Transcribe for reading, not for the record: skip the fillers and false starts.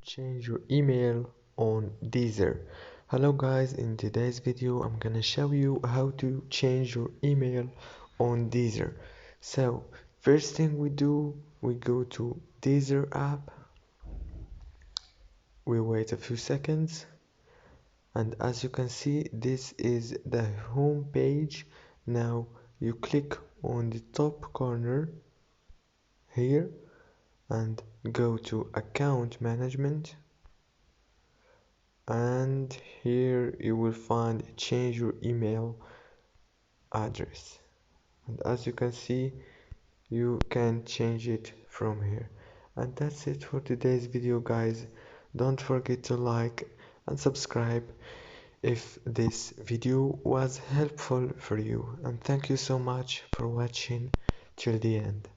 Change your email on Deezer. Hello guys, in today's video I'm gonna show you how to change your email on Deezer. So first thing we do, we go to Deezer app, we wait a few seconds, and as you can see this is the home page. Now you click on the top corner here and go to account management, and here you will find change your email address, and as you can see you can change it from here. And that's it for today's video guys. Don't forget to like and subscribe if this video was helpful for you, and thank you so much for watching till the end.